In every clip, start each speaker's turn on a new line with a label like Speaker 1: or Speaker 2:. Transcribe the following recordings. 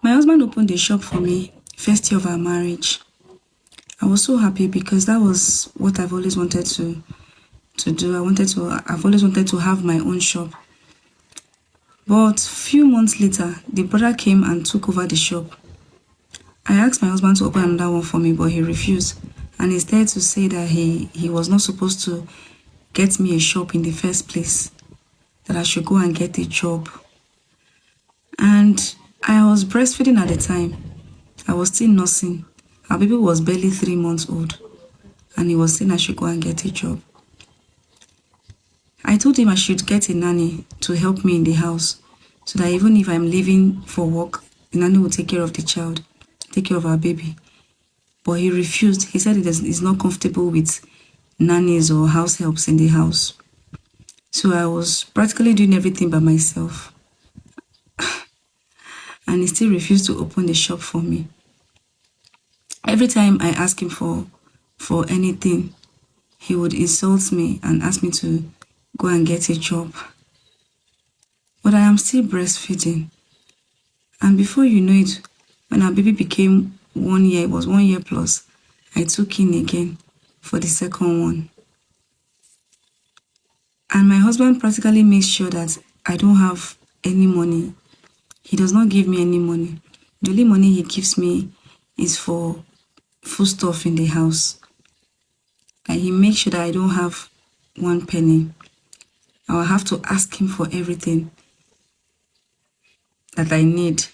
Speaker 1: My husband opened a shop for me first year of our marriage. I was so happy because that was what I've always wanted to do. I've always wanted to have my own shop. But few months later, the brother came and took over the shop. I asked my husband to open another one for me, but he refused. And he started to say that he was not supposed to get me a shop in the first place, that I should go and get a job. And I was breastfeeding at the time. I was still nursing. Our baby was barely 3 months old. And he was saying I should go and get a job. I told him I should get a nanny to help me in the house, so that even if I'm leaving for work, the nanny will take care of the child, take care of our baby. But he refused. He said he's not comfortable with nannies or house helps in the house. So I was practically doing everything by myself. And he still refused to open the shop for me. Every time I asked him for anything, he would insult me and ask me to go and get a job. But I am still breastfeeding. And before you know it, when our baby became 1 year, it was 1 year plus, I took in again for the second one. And my husband practically makes sure that I don't have any money. He does not give me any money. The only money he gives me is for food stuff in the house. And he makes sure that I don't have 1 penny. I will have to ask him for everything that I need.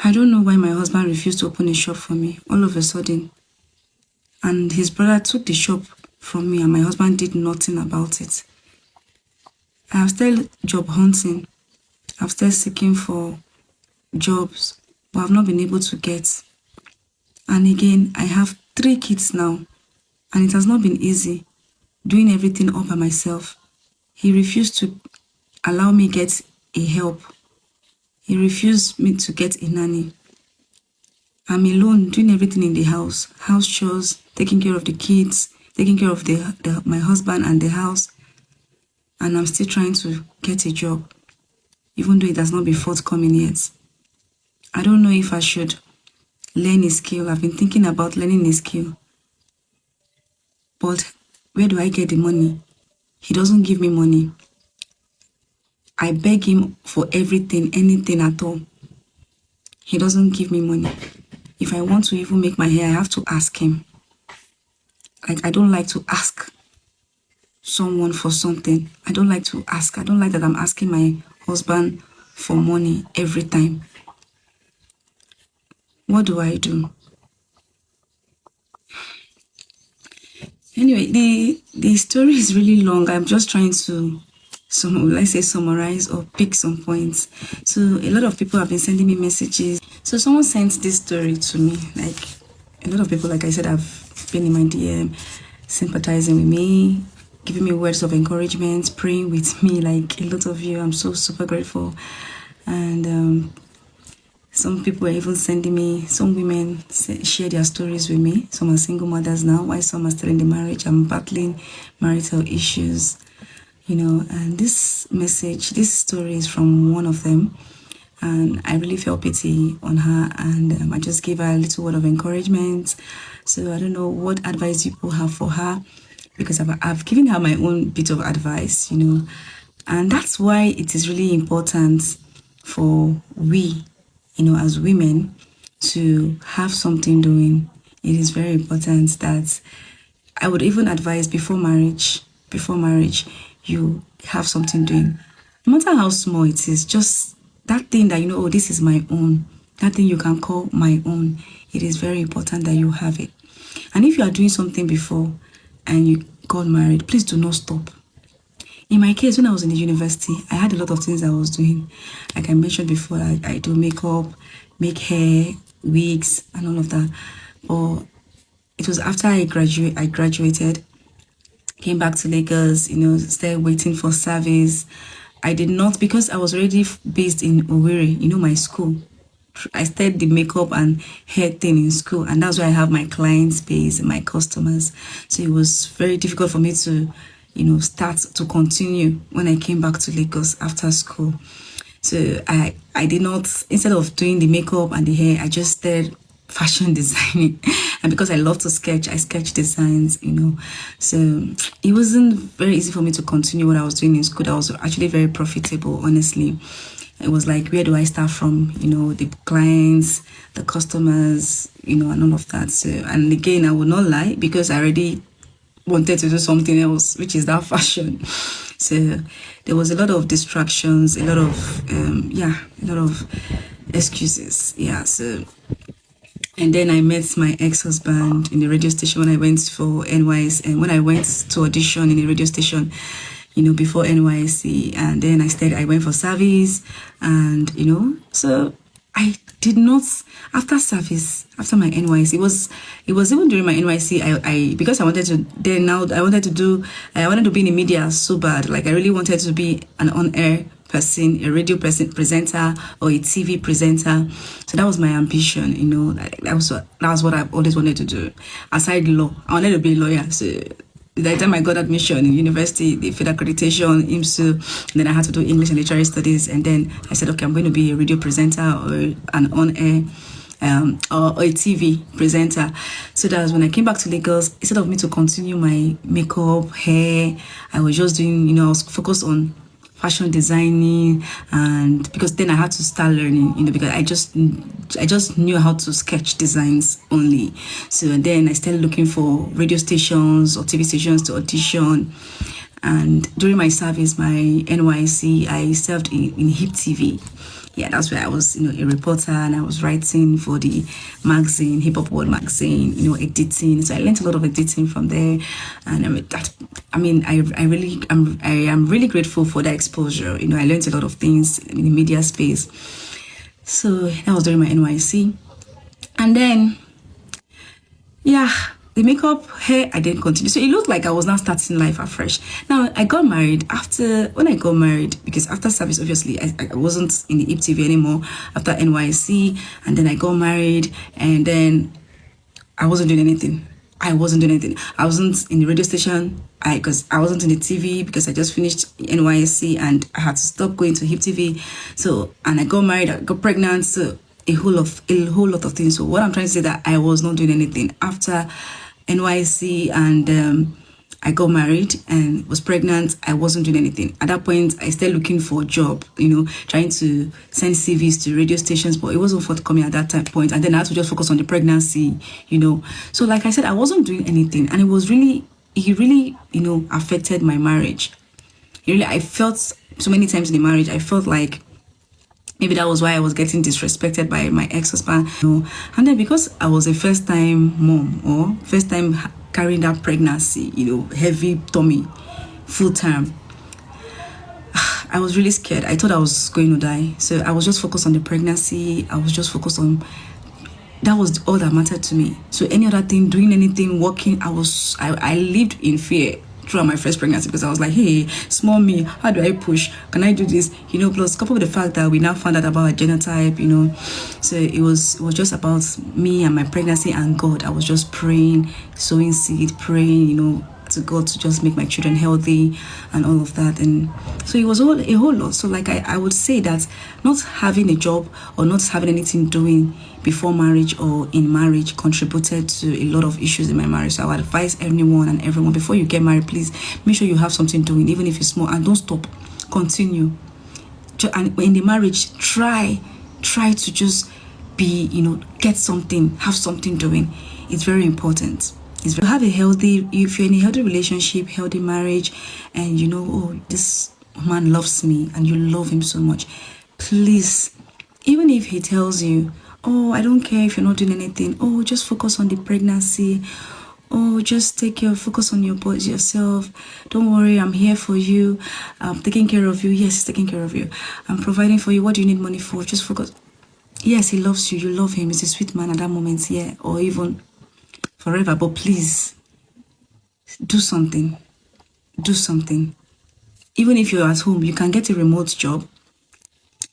Speaker 1: I don't know why my husband refused to open a shop for me all of a sudden. And his brother took the shop from me and my husband did nothing about it. I have started job hunting. I've started seeking for jobs, but I've not been able to get. And again, I have 3 kids now, and it has not been easy doing everything all by myself. He refused to allow me get a help. He refused me to get a nanny. I'm alone doing everything in the house chores, taking care of the kids, taking care of my husband and the house. And I'm still trying to get a job, even though it has not been forthcoming yet. I don't know if I should learn a skill. I've been thinking about learning a skill. But where do I get the money? He doesn't give me money. I beg him for everything, anything at all. He doesn't give me money. If I want to even make my hair, I have to ask him. I don't like to ask someone for something. I don't like to ask. I don't like that I'm asking my husband for money every time. What do I do? Anyway, the story is really long. I'm just trying to, summarize or pick some points. So a lot of people have been sending me messages. So someone sent this story to me. Like a lot of people, like I said, have been in my DM, sympathizing with me, giving me words of encouragement, praying with me. Like a lot of you, I'm so super grateful. And some people are even sending me, some women share their stories with me. Some are single mothers now, while some are still in the marriage. I'm battling marital issues, and this story is from one of them. And I really felt pity on her, and I just gave her a little word of encouragement. So I don't know what advice you have for her, because I've given her my own bit of advice, and that's why it is really important for we, as women, to have something doing. It is very important that I would even advise before marriage, you have something doing. No matter how small it is, just that thing that this is my own, that thing you can call my own. It is very important that you have it. And if you are doing something before and you got married, please do not stop. In my case, when I was in the university, I had a lot of things I was doing. Like I mentioned before, I do makeup, make hair, wigs, and all of that. But it was after I graduated, came back to Lagos, started waiting for service. I did not, because I was already based in Owerri, my school. I started the makeup and hair thing in school, and that's where I have my clients base and my customers. So it was very difficult for me to start to continue when I came back to Lagos after school. So I did not, instead of doing the makeup and the hair, I just started fashion designing. And because I love to sketch, I sketch designs, so it wasn't very easy for me to continue what I was doing in school. That was actually very profitable, honestly. It was like, where do I start from? The clients, the customers, and all of that. So, and again, I would not lie, because I already wanted to do something else, which is that fashion. So there was a lot of distractions, a lot of excuses. Yeah. So, and then I met my ex-husband in the radio station when I went for NYS, and when I went to audition in a radio station, before NYC. And then I went for service, and so I did not, after service, after my NYC, it was even during my NYC, I because I wanted to, then now I wanted to be in the media so bad. Like, I really wanted to be an on-air person, a radio presenter, or a TV presenter. So that was my ambition, that was what I've always wanted to do. Aside law, I wanted to be a lawyer. So the time I got admission in university, the Fed accreditation, IMSU, and then I had to do English and literary studies. And then I said, okay, I'm going to be a radio presenter or an on-air or a TV presenter. So that was when I came back to Lagos. Instead of me to continue my makeup, hair, I was just doing, I was focused on fashion designing, and because then I had to start learning, because I just knew how to sketch designs only. So then I started looking for radio stations or TV stations to audition. And during my service, my NYC, I served in Hip TV. Yeah, that's where I was, a reporter, and I was writing for the magazine, Hip Hop World magazine, editing. So I learned a lot of editing from there, and I am really grateful for that exposure. I learned a lot of things in the media space. So that was during my NYC, and then, yeah. The makeup, hair, I didn't continue. So it looked like I was now starting life afresh. Now, I got married when I got married, because after service, obviously, I wasn't in the IP TV anymore after NYC. And then I got married, and then I wasn't doing anything. I wasn't in the radio station, because I wasn't in the TV, because I just finished NYC and I had to stop going to HIP TV. So, and I got married, I got pregnant, so a whole lot of things. So what I'm trying to say, that I was not doing anything after NYC, and I got married and was pregnant. I wasn't doing anything. At that point, I started looking for a job, trying to send CVs to radio stations, but it wasn't forthcoming at that point. And then I had to just focus on the pregnancy, So like I said, I wasn't doing anything, and it really, affected my marriage. I felt so many times in the marriage, I felt like maybe that was why I was getting disrespected by my ex-husband. And then because I was a first-time mom, or first-time carrying that pregnancy, heavy tummy, full-time, I was really scared. I thought I was going to die. So I was just focused on the pregnancy. I was just focused on, that was all that mattered to me. So any other thing, doing anything, working, I lived in fear throughout my first pregnancy, because I was like, hey, small me, how do I push? Can I do this? Plus coupled with the fact that we now found out about a genotype, So it was just about me and my pregnancy and God. I was just praying, sowing seed, praying, to God to just make my children healthy and all of that. And so it was a whole lot. So like I would say that not having a job or not having anything doing before marriage or in marriage contributed to a lot of issues in my marriage. So I would advise anyone and everyone, before you get married, please make sure you have something doing, even if it's small, and don't stop. Continue. And in the marriage, try to just be, get something, have something doing. It's very important. If you're in a healthy relationship, healthy marriage, and this man loves me and you love him so much, please, even if he tells you, oh, I don't care if you're not doing anything, oh, just focus on the pregnancy, oh, just focus on your body, yourself, don't worry, I'm here for you, I'm taking care of you. Yes, he's taking care of you. I'm providing for you. What do you need money for? Just focus. Yes, he loves you, you love him, he's a sweet man at that moment, yeah, or even forever. But please, do something. Even if you're at home, you can get a remote job.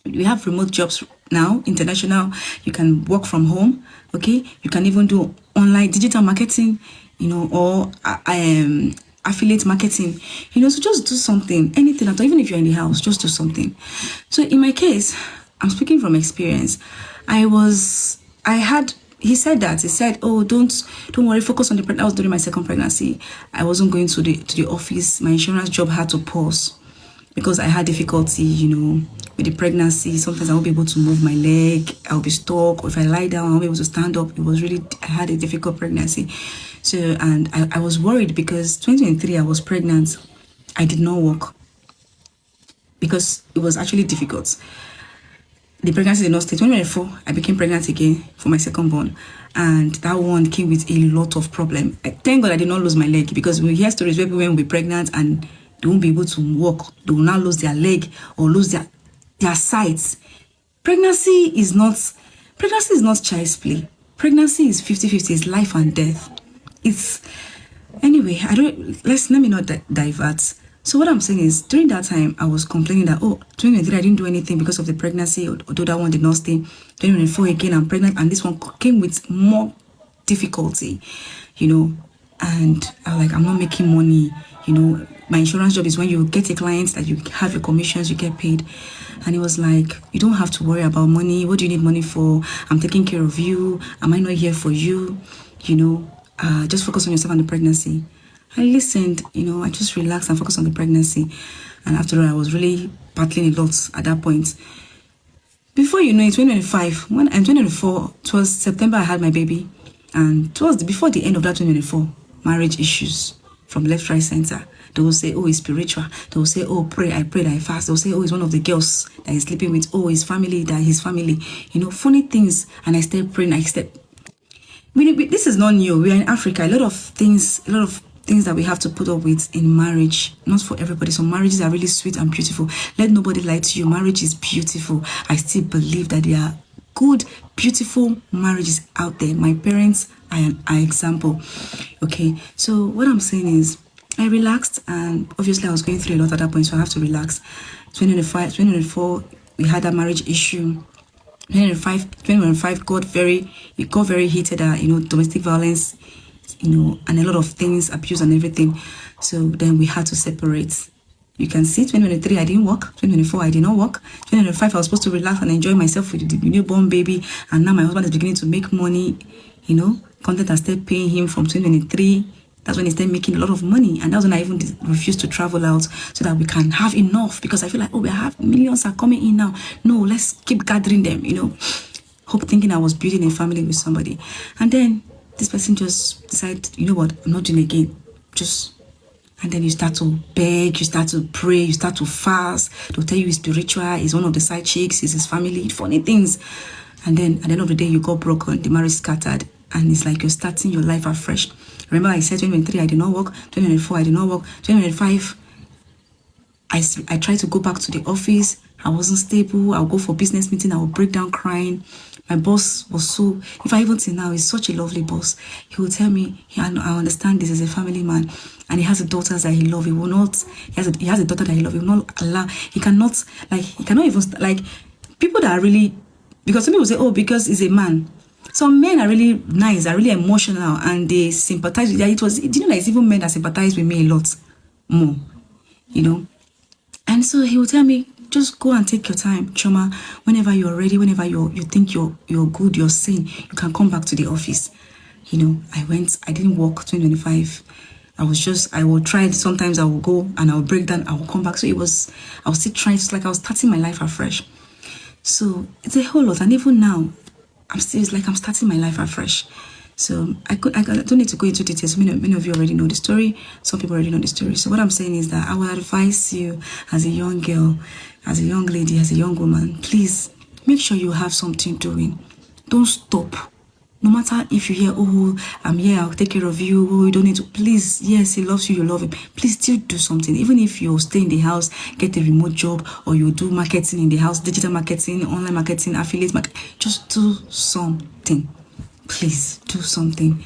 Speaker 1: We have remote jobs now, international. You can work from home, okay? You can even do online digital marketing, or affiliate marketing, so just do something, anything at all, even if you're in the house, just do something. So in my case, I'm speaking from experience. He said, oh, don't worry, focus on the pregnancy. I was during my second pregnancy. I wasn't going to the office. My insurance job had to pause because I had difficulty, with the pregnancy. Sometimes I won't be able to move my leg. I'll be stuck. Or if I lie down, I won't be able to stand up. I had a difficult pregnancy. So, and I was worried because 2023, I was pregnant. I did not work because it was actually difficult. The pregnancy did not stay. 2024, I became pregnant again for my second born. And that one came with a lot of problem. Thank God I did not lose my leg, because we hear stories where people will be pregnant and they won't be able to walk. They will now lose their leg or lose their sight. Pregnancy is not child's play. Pregnancy is 50-50. It's life and death. Anyway, let me not divert. So what I'm saying is, during that time, I was complaining that, 2023, I didn't do anything because of the pregnancy, although that one did not stay. 2024, again, I'm pregnant, and this one came with more difficulty, and I was like, I'm not making money, my insurance job is when you get a client that you have your commissions, you get paid. And it was like, you don't have to worry about money. What do you need money for? I'm taking care of you. Am I not here for you? Just focus on yourself and the pregnancy. I listened, I just relaxed and focused on the pregnancy. And after all, I was really battling a lot at that point. Before you know it, 2025, in 2024, it was September, I had my baby. And before the end of that 2024, marriage issues from left, right, center. They will say, oh, it's spiritual. They will say, oh, I prayed, I fast. They will say, oh, it's one of the girls that he's sleeping with. Oh, his family. Funny things. And I started praying. This is not new. We are in Africa. A lot of things that we have to put up with in marriage. Not for everybody. Some marriages are really sweet and beautiful. Let nobody lie to you. Marriage is beautiful. I still believe that there are good, beautiful marriages out there. My parents are an example. Okay, so what I'm saying is, I relaxed, and obviously I was going through a lot at that point, so I have to relax. 2024, we had a marriage issue. 2025 got very heated. Domestic violence, and a lot of things, abuse and everything. So then we had to separate. You can see 2023 I didn't work, 2024 I did not work, 2025 I was supposed to relax and enjoy myself with the newborn baby, and now my husband is beginning to make money. Content I started paying him from 2023. That's when he started making a lot of money, and that's when I even refused to travel out so that we can have enough, because I feel like, we have millions are coming in now. No, let's keep gathering them, thinking I was building a family with somebody. And then this person just decided, you know what, I'm not doing it again. And then you start to beg, you start to pray, you start to fast. They'll tell you he's spiritual, he's one of the side chicks, he's his family, funny things. And then at the end of the day, you got broken, the marriage scattered, and it's like you're starting your life afresh. Remember, I said 2023 I did not work, 2024 I did not work, 2025 I tried to go back to the office. I wasn't stable. I'll go for business meeting, I will break down crying. My boss was if I even till now, he's such a lovely boss. He will tell me, I understand this is a family man, and he has daughters that he loves. He will not, he has a daughter that he loves. He will not allow, he cannot even, people that are really, because some people say, because he's a man. Some men are really nice, are really emotional, and they sympathize with that. Do you know that it's even men that sympathize with me a lot more, And so he will tell me, just go and take your time, Choma. Whenever you're ready, whenever you think you're good, you're sane, you can come back to the office. I didn't work 2025. I will try, sometimes I will go and I will break down, I will come back. So I was still trying, it's like I was starting my life afresh. So it's a whole lot. And even now, it's like I'm starting my life afresh. So I don't need to go into details. Many of you already know the story. Some people already know the story. So what I'm saying is that I would advise you, as a young girl, as a young lady, as a young woman, please make sure you have something doing. Don't stop. No matter if you hear, I'm here, I'll take care of you, you don't need to. Please, yes, he loves you, you love him. Please still do something. Even if you stay in the house, get a remote job, or you do marketing in the house, digital marketing, online marketing, affiliate marketing, just do something. Please do something.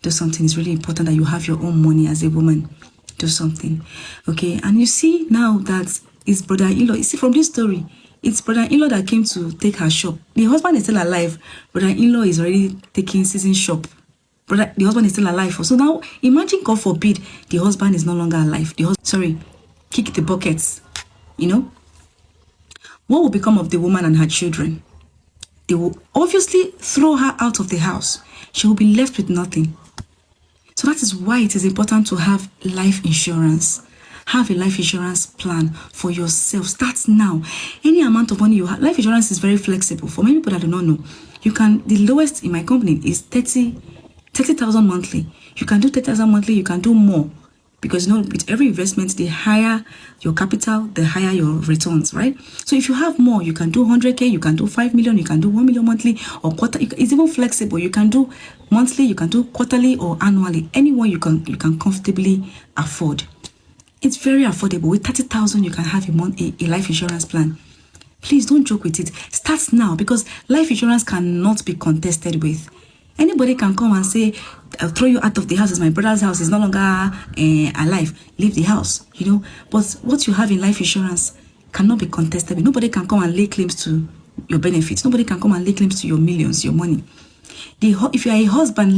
Speaker 1: Do something. It's really important that you have your own money as a woman. Do something. Okay? And you see now that his brother-in-law, you see from this story, it's brother-in-law that came to take her shop. The husband is still alive. Brother-in-law is already taking season shop brother, the husband is still alive. So now imagine, God forbid, the husband is no longer alive. Kick the buckets. What will become of the woman and her children? They will obviously throw her out of the house. She will be left with nothing. So that is why it is important to have life insurance. Have a life insurance plan for yourself. Start now. Any amount of money you have. Life insurance is very flexible. For many people that do not know, the lowest in my company is 30,000 monthly. You can do 30,000 monthly. You can do more. Because with every investment, the higher your capital, the higher your returns, right? So if you have more, you can do 100K, you can do 5 million, you can do 1 million monthly or quarter. It's even flexible. You can do monthly, you can do quarterly or annually. Anyone you can comfortably afford. It's very affordable. With 30,000, you can have a life insurance plan. Please don't joke with it. Start now, because life insurance cannot be contested with. Anybody can come and say, I'll throw you out of the house. It's my brother's house. He's no longer alive. Leave the house, But what you have in life insurance cannot be contested. Nobody can come and lay claims to your benefits. Nobody can come and lay claims to your millions, your money. If you are a husband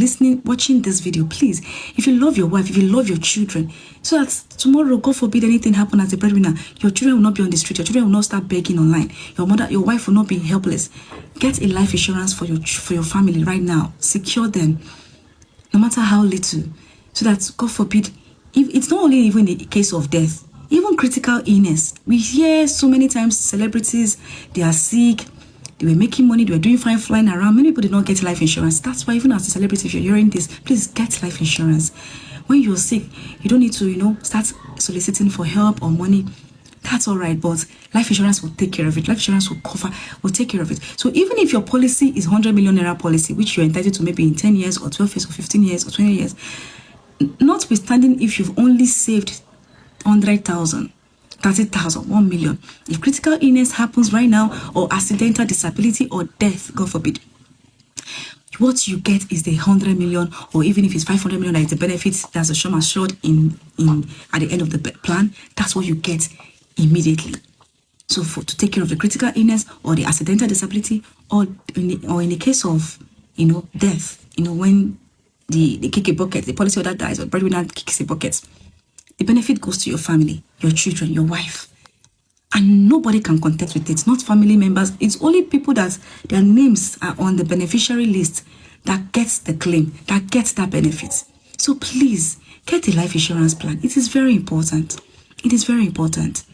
Speaker 1: watching this video, please, if you love your wife, if you love your children, so that tomorrow, God forbid, anything happen as a breadwinner, your children will not be on the street, your children will not start begging online, your wife will not be helpless. Get a life insurance for your family right now. Secure them, no matter how little, so that, God forbid, if it's not only even the case of death, even critical illness. We hear so many times celebrities, they are sick. They were making money, they were doing fine, flying around. Many people did not get life insurance. That's why, even as a celebrity, if you're hearing this, please get life insurance. When you're sick, you don't need to, start soliciting for help or money. That's all right, but life insurance will take care of it. Life insurance will take care of it. So even if your policy is 100 million naira policy, which you're entitled to maybe in 10 years or 12 years or 15 years or 20 years, notwithstanding if you've only saved 100,000, 30,000, 1 million. If critical illness happens right now, or accidental disability or death, God forbid, what you get is the 100 million, or even if it's 500 million, that is the benefits that's a sum assured in at the end of the plan. That's what you get immediately. So to take care of the critical illness or the accidental disability, or in the case of death, when the kick a bucket, the policyholder dies or breadwinner kicks a bucket, the benefit goes to your family, your children, your wife. And nobody can contest with it. Not family members. It's only people that their names are on the beneficiary list that gets the claim, that gets that benefit. So please, get a life insurance plan. It is very important. It is very important.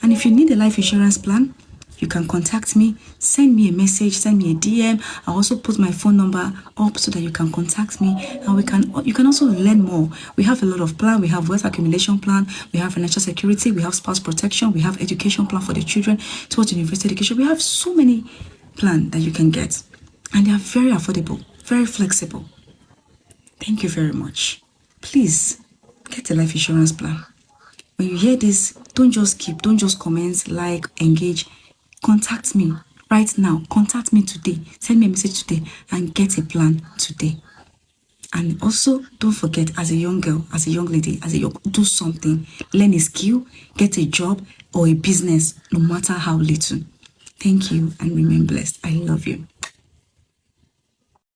Speaker 1: And if you need a life insurance plan, you can contact me, send me a message, send me a DM. I'll also put my phone number up so that you can contact me, and you can also learn more. We have a lot of plan. We have wealth accumulation plan, we have financial security, we have spouse protection, we have education plan for the children towards university education. We have so many plans that you can get, and they are very affordable, very flexible. Thank you very much. Please get a life insurance plan. When you hear this, don't just comment, like, engage. Contact me right now. Contact me today. Send me a message today and get a plan today. And also, don't forget, as a young girl, as a young lady, do something. Learn a skill, get a job or a business, no matter how little. Thank you, and remain blessed. I love you.